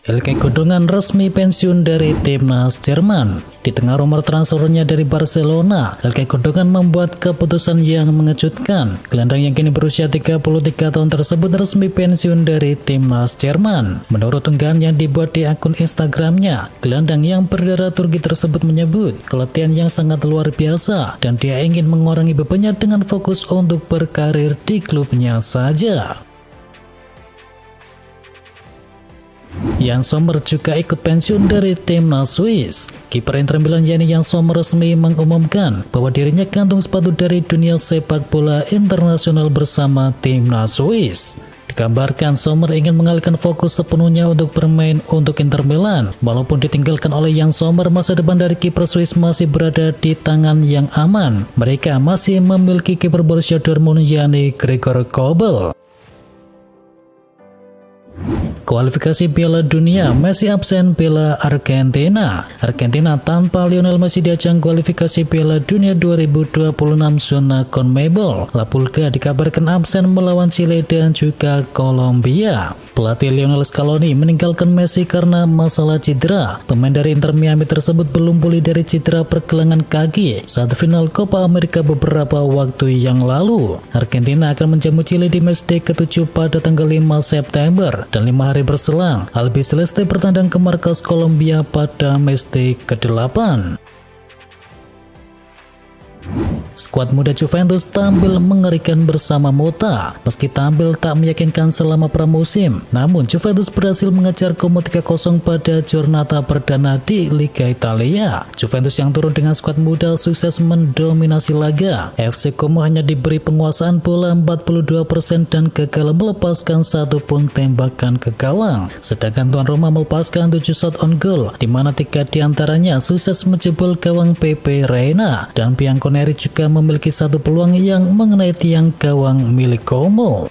Ilkay Gundogan resmi pensiun dari timnas Jerman. Di tengah rumor transfernya dari Barcelona, Ilkay Gundogan membuat keputusan yang mengejutkan. Gelandang yang kini berusia 33 tahun tersebut resmi pensiun dari timnas Jerman. Menurut unggahan yang dibuat di akun Instagramnya, gelandang yang berdarah Turki tersebut menyebut keletihan yang sangat luar biasa dan dia ingin mengurangi bebannya dengan fokus untuk berkarir di klubnya saja. Jan Sommer juga ikut pensiun dari timnas Swiss. Kiper Inter Milan Jan Sommer resmi mengumumkan bahwa dirinya kantung sepatu dari dunia sepak bola internasional bersama timnas Swiss. Dikabarkan Sommer ingin mengalihkan fokus sepenuhnya untuk bermain untuk Inter Milan. Walaupun ditinggalkan oleh Jan Sommer, masa depan dari kiper Swiss masih berada di tangan yang aman. Mereka masih memiliki kiper Borussia Dortmund yakni Gregor Kobel. Kualifikasi Piala Dunia, Messi absen bela Argentina. Argentina tanpa Lionel Messi di ajang kualifikasi Piala Dunia 2026 zona CONMEBOL. La Pulga dikabarkan absen melawan Chile dan juga Kolombia. Pelatih Lionel Scaloni meninggalkan Messi karena masalah cedera. Pemain dari Inter Miami tersebut belum pulih dari cedera pergelangan kaki saat final Copa America beberapa waktu yang lalu. Argentina akan menjamu Chile di matchday ke-7 pada tanggal 5 September dan 5 hari berselang, Albi Celeste bertandang ke markas Kolombia pada matchday ke-8. Skuad muda Juventus tampil mengerikan bersama Motta. Meski tampil tak meyakinkan selama pramusim, namun Juventus berhasil mengejar Como 3-0 pada Giornata perdana di Liga Italia. Juventus yang turun dengan skuad muda sukses mendominasi laga. FC Como hanya diberi penguasaan bola 42% dan gagal melepaskan satu pun tembakan ke gawang. Sedangkan tuan rumah melepaskan 7 shot on goal, di mana 3 diantaranya sukses menjebol gawang Pepe Reina, dan Bianconeri juga memiliki satu peluang yang mengenai tiang gawang milik Como.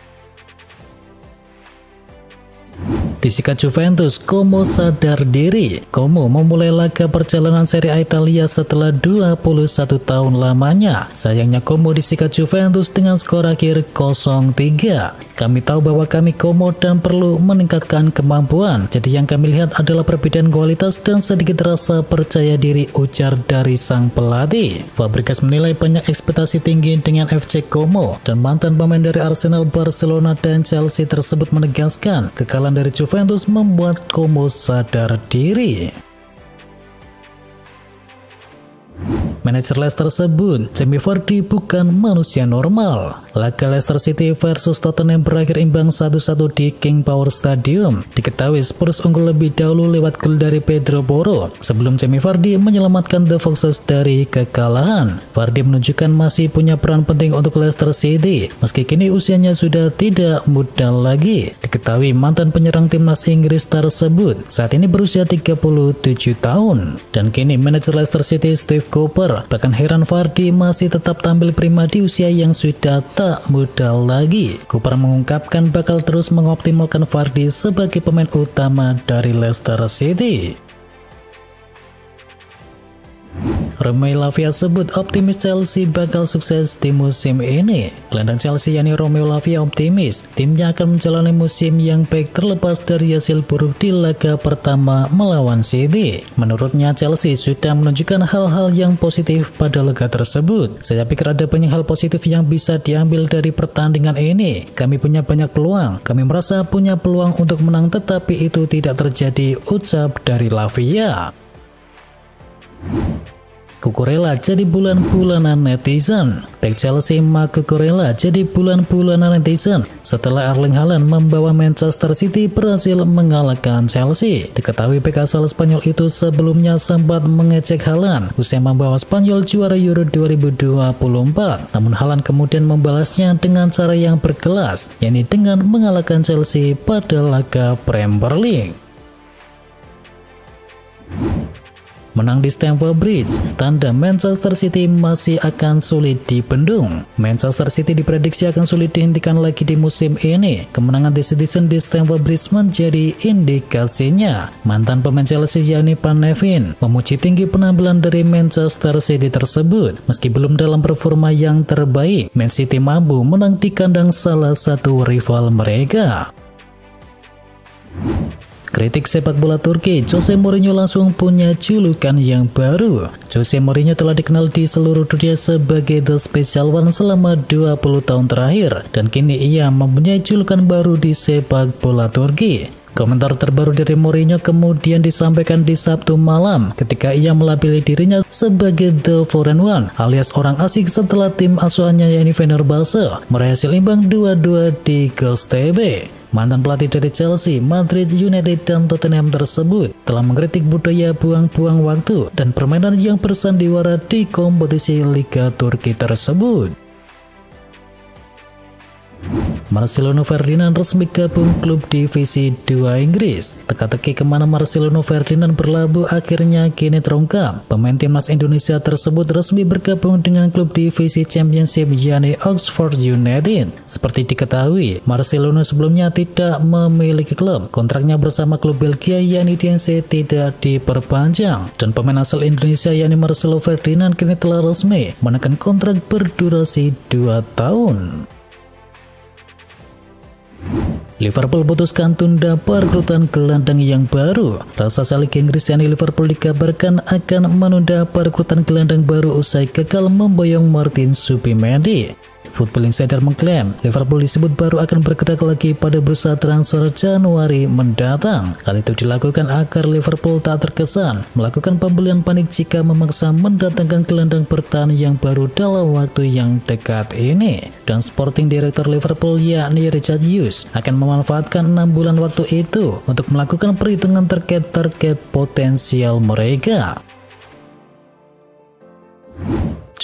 Disikat Juventus, Como sadar diri. Como memulai laga perjalanan Serie A Italia setelah 21 tahun lamanya. Sayangnya Como disikat Juventus dengan skor akhir 0-3. Kami tahu bahwa kami Como dan perlu meningkatkan kemampuan. Jadi yang kami lihat adalah perbedaan kualitas dan sedikit rasa percaya diri, ujar dari sang pelatih. Fabregas menilai banyak ekspektasi tinggi dengan FC Como, dan mantan pemain dari Arsenal, Barcelona, dan Chelsea tersebut menegaskan kekalahan dari Juventus membuat Como sadar diri. Manajer Leicester sebut Jamie Vardy bukan manusia normal. Laga Leicester City versus Tottenham berakhir imbang 1-1 di King Power Stadium. Diketahui Spurs unggul lebih dahulu lewat gol dari Pedro Porro sebelum Jamie Vardy menyelamatkan The Foxes dari kekalahan. Vardy menunjukkan masih punya peran penting untuk Leicester City meski kini usianya sudah tidak muda lagi. Diketahui mantan penyerang timnas Inggris tersebut saat ini berusia 37 tahun. Dan kini manajer Leicester City Steve Cooper bahkan heran Vardy masih tetap tampil prima di usia yang sudah tak muda lagi. Cooper mengungkapkan bakal terus mengoptimalkan Vardy sebagai pemain utama dari Leicester City. Romeo Lavia sebut optimis Chelsea bakal sukses di musim ini. Gelandang Chelsea yakni Romeo Lavia optimis timnya akan menjalani musim yang baik terlepas dari hasil buruk di laga pertama melawan City. Menurutnya Chelsea sudah menunjukkan hal-hal yang positif pada laga tersebut. Saya pikir ada banyak hal positif yang bisa diambil dari pertandingan ini. Kami punya banyak peluang. Kami merasa punya peluang untuk menang tetapi itu tidak terjadi, ucap dari Lavia. Cucurella jadi bulan-bulanan netizen. Bek Chelsea Marc Cucurella jadi bulan-bulanan netizen setelah Erling Haaland membawa Manchester City berhasil mengalahkan Chelsea. Diketahui bek asal Spanyol itu sebelumnya sempat mengecek Haaland usai membawa Spanyol juara Euro 2024. Namun Haaland kemudian membalasnya dengan cara yang berkelas, yakni dengan mengalahkan Chelsea pada laga Premier League. Menang di Stamford Bridge, tanda Manchester City masih akan sulit dibendung. Manchester City diprediksi akan sulit dihentikan lagi di musim ini. Kemenangan The Citizen di Stamford Bridge menjadi indikasinya. Mantan pemain Chelsea yakni Van Nevin memuji tinggi penampilan dari Manchester City tersebut. Meski belum dalam performa yang terbaik, Man City mampu menang di kandang salah satu rival mereka. Kritik sepak bola Turki, Jose Mourinho langsung punya julukan yang baru. Jose Mourinho telah dikenal di seluruh dunia sebagai The Special One selama 20 tahun terakhir, dan kini ia mempunyai julukan baru di sepak bola Turki. Komentar terbaru dari Mourinho kemudian disampaikan di Sabtu malam ketika ia melabeli dirinya sebagai The Foreign One alias orang asing setelah tim asuhannya yakni Fenerbahce meraih hasil imbang 2-2 di Göztepe. Mantan pelatih dari Chelsea, Madrid United, dan Tottenham tersebut telah mengkritik budaya buang-buang waktu dan permainan yang bersandiwara di kompetisi Liga Turki tersebut. Marcelino Ferdinand resmi gabung klub divisi 2 Inggris. Teka-teki kemana Marcelino Ferdinand berlabuh akhirnya kini terungkap. Pemain timnas Indonesia tersebut resmi bergabung dengan klub divisi Championship yakni Oxford United. Seperti diketahui, Marcelino sebelumnya tidak memiliki klub. Kontraknya bersama klub Belgia yakni DNC tidak diperpanjang. Dan pemain asal Indonesia yakni Marcelo Ferdinand kini telah resmi menekan kontrak berdurasi 2 tahun. Liverpool putuskan tunda perekrutan gelandang yang baru. Raksasa Liga Inggris yakni Liverpool dikabarkan akan menunda perekrutan gelandang baru usai gagal memboyong Martin Zubimendi. Football Insider mengklaim Liverpool disebut baru akan bergerak lagi pada bursa transfer Januari mendatang. Hal itu dilakukan agar Liverpool tak terkesan melakukan pembelian panik jika memaksa mendatangkan gelandang bertahan yang baru dalam waktu yang dekat ini. Dan Sporting Director Liverpool yakni Richard Hughes akan memanfaatkan 6 bulan waktu itu untuk melakukan perhitungan terkait target potensial mereka.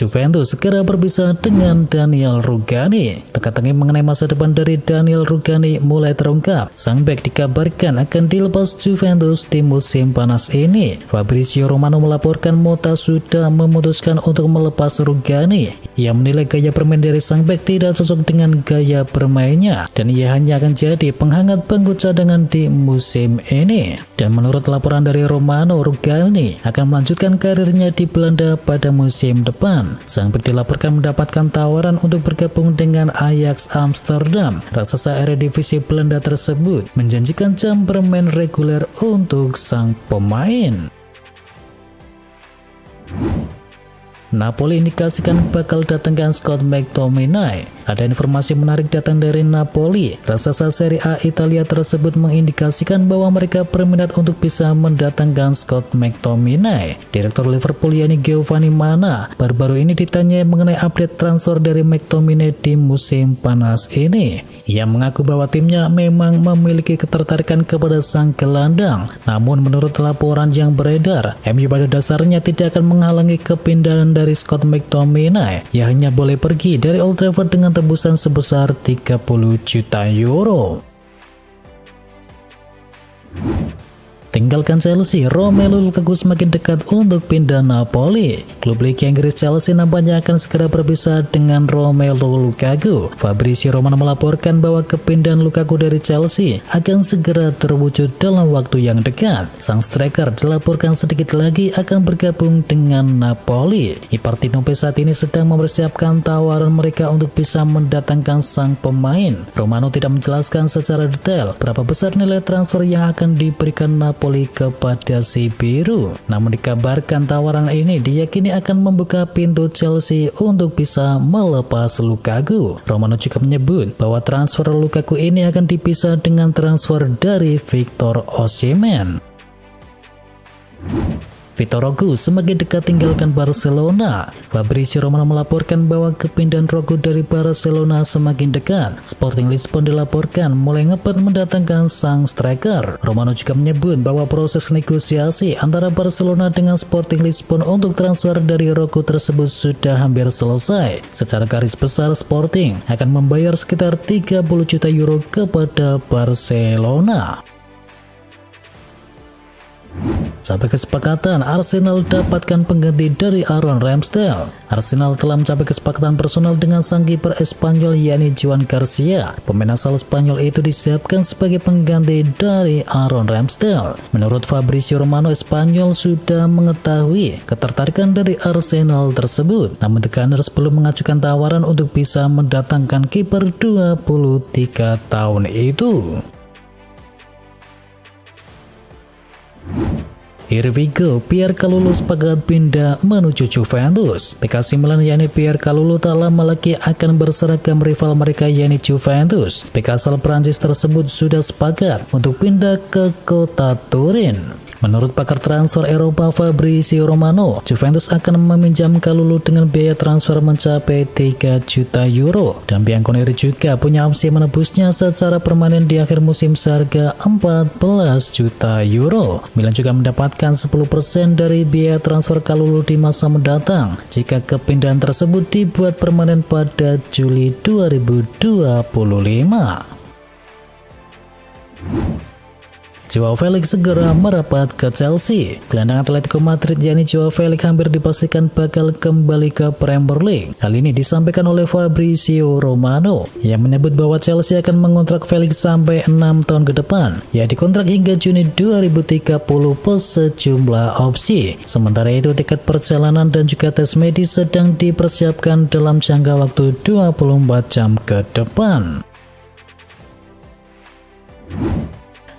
Juventus segera berpisah dengan Daniel Rugani. Teka-teki mengenai masa depan dari Daniel Rugani mulai terungkap. Sang bek dikabarkan akan dilepas Juventus di musim panas ini. Fabrizio Romano melaporkan Mota sudah memutuskan untuk melepas Rugani. Ia menilai gaya bermain dari sang bek tidak cocok dengan gaya bermainnya, dan ia hanya akan jadi penghangat bangku cadangan di musim ini. Dan menurut laporan dari Romano, Rugani akan melanjutkan karirnya di Belanda pada musim depan. Sang bek dilaporkan mendapatkan tawaran untuk bergabung dengan Ajax Amsterdam. Raksasa Eredivisie Belanda tersebut menjanjikan jam bermain reguler untuk sang pemain. Napoli indikasikan bakal datangkan Scott McTominay. Ada informasi menarik datang dari Napoli. Raksasa Serie A Italia tersebut mengindikasikan bahwa mereka berminat untuk bisa mendatangkan Scott McTominay. Direktur Liverpool yakni Giovanni Mana baru-baru ini ditanya mengenai update transfer dari McTominay di musim panas ini. Ia mengaku bahwa timnya memang memiliki ketertarikan kepada sang gelandang. Namun menurut laporan yang beredar, MU pada dasarnya tidak akan menghalangi kepindahan dari Scott McTominay. Ia hanya boleh pergi dari Old Trafford dengan tebusan sebesar 30 juta euro. Tinggalkan Chelsea, Romelu Lukaku semakin dekat untuk pindah Napoli. Klub Liga Inggris Chelsea nampaknya akan segera berpisah dengan Romelu Lukaku. Fabrizio Romano melaporkan bahwa kepindahan Lukaku dari Chelsea akan segera terwujud dalam waktu yang dekat. Sang striker dilaporkan sedikit lagi akan bergabung dengan Napoli. Ipartinope saat ini sedang mempersiapkan tawaran mereka untuk bisa mendatangkan sang pemain. Romano tidak menjelaskan secara detail berapa besar nilai transfer yang akan diberikan Napoli kepada si biru. Namun dikabarkan tawaran ini diyakini akan membuka pintu Chelsea untuk bisa melepas Lukaku. Romano juga menyebut bahwa transfer Lukaku ini akan dipisah dengan transfer dari Victor Osimhen. Vitor Roque semakin dekat tinggalkan Barcelona. Fabrizio Romano melaporkan bahwa kepindahan Roque dari Barcelona semakin dekat. Sporting Lisbon dilaporkan mulai ngepat mendatangkan sang striker. Romano juga menyebut bahwa proses negosiasi antara Barcelona dengan Sporting Lisbon untuk transfer dari Roque tersebut sudah hampir selesai. Secara garis besar, Sporting akan membayar sekitar 30 juta euro kepada Barcelona. Sampai kesepakatan, Arsenal dapatkan pengganti dari Aaron Ramsdale. Arsenal telah mencapai kesepakatan personal dengan sang kiper Espanyol yakni Joan Garcia. Pemain asal Spanyol itu disiapkan sebagai pengganti dari Aaron Ramsdale. Menurut Fabrizio Romano, Espanyol sudah mengetahui ketertarikan dari Arsenal tersebut. Namun The Gunners belum mengajukan tawaran untuk bisa mendatangkan kiper 23 tahun itu. Here we go, Pierre Kalulu sepakat pindah menuju Juventus. PK Milan yakni Pierre Kalulu tak lama lagi akan berseragam rival mereka yakni Juventus. PK asal Prancis tersebut sudah sepakat untuk pindah ke kota Turin. Menurut pakar transfer Eropa Fabrizio Romano, Juventus akan meminjam Kalulu dengan biaya transfer mencapai 3 juta euro. Dan Bianconeri juga punya opsi menebusnya secara permanen di akhir musim seharga 14 juta euro. Milan juga mendapatkan 10% dari biaya transfer Kalulu di masa mendatang jika kepindahan tersebut dibuat permanen pada Juli 2025. Joao Felix segera merapat ke Chelsea. Gelandang Atletico Madrid yakni Joao Felix hampir dipastikan bakal kembali ke Premier League. Hal ini disampaikan oleh Fabrizio Romano yang menyebut bahwa Chelsea akan mengontrak Felix sampai 6 tahun ke depan, ya dikontrak hingga Juni 2030 plus sejumlah opsi. Sementara itu tiket perjalanan dan juga tes medis sedang dipersiapkan dalam jangka waktu 24 jam ke depan.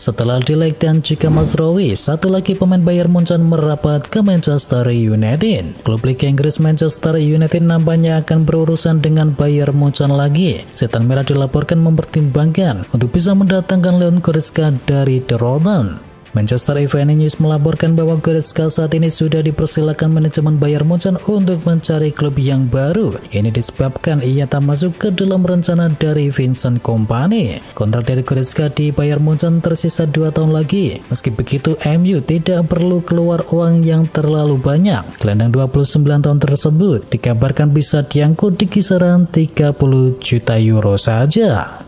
Setelah Delict dan juga Mazraoui, satu lagi pemain Bayern Munchen merapat ke Manchester United. Klub Liga Inggris Manchester United nampaknya akan berurusan dengan Bayern Munchen lagi. Setan Merah dilaporkan mempertimbangkan untuk bisa mendatangkan Leon Goretzka dari Dortmund. Manchester Evening News melaporkan bahwa Goretzka saat ini sudah dipersilakan manajemen Bayern Munchen untuk mencari klub yang baru. Ini disebabkan ia tak masuk ke dalam rencana dari Vincent Kompany. Kontrak dari Goretzka di Bayern Munchen tersisa 2 tahun lagi. Meski begitu, MU tidak perlu keluar uang yang terlalu banyak. Gelandang 29 tahun tersebut dikabarkan bisa diangkut di kisaran 30 juta euro saja.